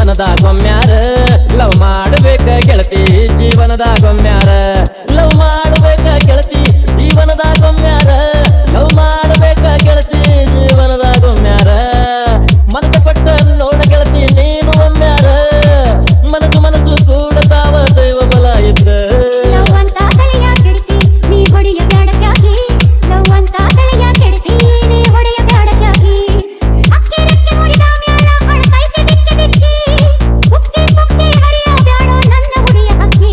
ಜೀವನದಾಗೊಮ್ಮ್ಯಾರ love ಮಾಡಬೇಕ ಗೆಳತಿ ಜೀವನದಾಗೊಮ್ಮ್ಯಾರ love ಮಾಡಬೇಕ ಗೆಳತಿ ಜೀವನದಾಗೊಮ್ಮ್ಯಾರ ಲವ್ ಮಾಡಬೇಕ ಗೆಳತಿ ಜೀವನದಾಗೊಮ್ಮ್ಯಾರ ಮನಸ ಕೊಟ್ಟ ನೋಡ ಗೆಳತಿ ನೀನು ಒಮ್ಮ್ಯಾರ ಮನಸ್ಸು ಮನಸ್ಸು ಕೂಡ ತಾವ ದೈವ ಬಲ ಇದ್ರ ಲವ್ ಅಂತ ತಲೆಯ ಕೆಡಿಸಿ ನೀ ಹೊಡೆಯ ಬ್ಯಾಡ ಕ್ಯಾಕಿ ಲವ್ ಅಂತ ತಲೆಯ ಕೆಡಿಸಿ ನೀ ಹೊಡೆಯ ಬ್ಯಾಡ ಕ್ಯಾಕಿ ಅಕ್ಕೆ ರೆಕ್ಕೆ ಮುರಿದ ಮ್ಯಾಲ ಕಳಕೈತೆ ದಿಕ್ಕಿ ದಿಕ್ಕಿ ಕುಕ್ಕಿ ಕುಕ್ಕಿ ಹರಿಯ ಬ್ಯಾಡೋ ನನ್ನ ಹುಡಿಯ ಹಕ್ಕಿ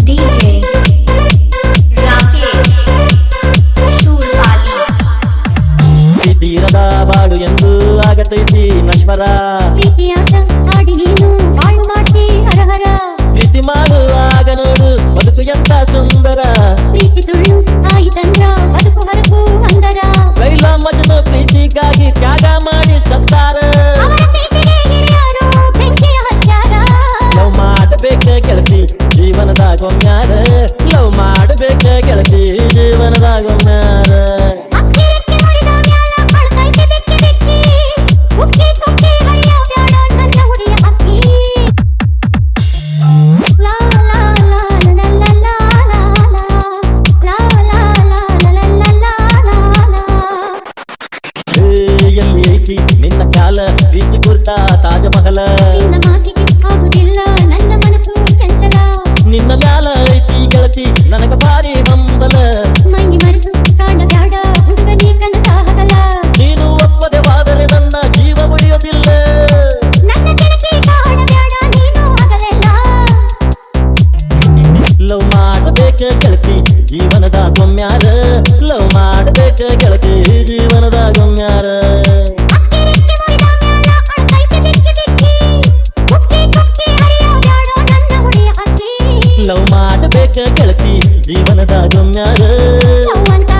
DJ ರಾಕೇಶ್ ಶೂರ್ಸಾಲಿ ತೀರದ ಬಾಡು ಎಂದು ಆಗತೈತಿ ನಶ್ವರ ಪ್ರೀತಿಯಾಟ ಆಡಿ ನೀನು ಹಾಳು ಮಾಡ್ತಿ ಹರಹರ ಪ್ರೀತಿ ಮಾಡುವಾಗ ನೋಡು ಬದುಕು ಎಂತ ಸುಂದರ ಪ್ರೀತಿ ತುಳು ಆಯಿತಂದ್ರ ಬದುಕು ಹರಕು ಅಂದರ ಲೈಲ ಮಜನು ಪ್ರೀತಿಗಾಗಿ ತ್ಯಾಗ ಮಾಡಿ ಸತ್ತಾರ ಅವರ ಪ್ರೀತಿಗೆ ಹಿರಿಯರು ಬೆಂಕಿಯ ಹಚ್ಚಾರ ಲವ್ ಮಾಡಬೇಕ ಗೆಳತಿ ಜೀವನದಾಗೊಮ್ಮ್ಯಾರ ಲವ್ ಮಾಡಬೇಕ ಗೆಳತಿ ಜೀವನದಾಗೊಮ್ಮ್ಯಾರ ಅಕ್ಕೆ ರೆಕ್ಕೆ ಮುರಿದ ಮ್ಯಾಲ ಕಳಕೈತೆ ದಿಕ್ಕಿ ದಿಕ್ಕಿ ಕುಕ್ಕಿ ಕುಕ್ಕಿ ಹರಿಯ ಬ್ಯಾಡ ನನ್ನ ಹುಡಿಯ ಹಕ್ಕಿ ಲಾ ಲಾ ಲಾ ಲಾ ಲಾ ಲಾ ಲಾ ಲಾ ಲಾ ಲಾ ಲಾ ಲಾ ಎಲ್ಲಿ ಐತಿ ನಿನ್ನ ಕಾಲ ಬೀಚ್ ಕುರ್ತ ತಾಜ ಮಹಲ ನಿನ್ನ ಮಾತಿಗೆ ಆಗುದಿಲ್ಲ ನನ್ನ ಮನಸ್ಸು ಚಂಚಲ ನಿನ್ನ ಮ್ಯಾಲ ಐತಿ ಗೆಳತಿ ನನಗ ಭಾರಿ ಹಂಬಲ ಮೈ ಮರೆತು ಕಾಣ ಬ್ಯಾಡ ಹುಡುಗ ನೀ ಕನಸ ಹಗಲ ನೀನು ಒಪ್ಪದೆವಾದರೆ ನನ್ನ ಜೀವ ಉಳಿಯೋದಿಲ್ಲ ನನ್ನ ಕೆಣಕಿ ಕಾಣ ಬ್ಯಾಡ ನೀನು ಹಗಲೆಲ್ಲ ಲವ್ ಮಾಡಬೇಕ ಗೆಳತಿ ಜೀವನದಾಗೊಮ್ಮ್ಯಾರ ಲವ್ ಮಾಡಬೇಕ ಗೆಳತಿ ಜೀವನದಾಗೊಮ್ಮ್ಯಾರ ಅಕ್ಕೆ ರೆಕ್ಕೆ ಮುರಿದ ಮ್ಯಾಲ ಕಳಕೈತೆ ದಿಕ್ಕಿ ದಿಕ್ಕಿ ಕುಕ್ಕಿ ಕುಕ್ಕಿ ಹರಿಯ ಬ್ಯಾಡ ನನ್ನ ಹುಡಿಯ ಹಕ್ಕಿ ಲವ್ ಮಾಡಬೇಕ ಗೆಳತಿ ಜೀವನದಾಗೊಮ್ಮ್ಯಾರ ಲವ್ ಅಂತ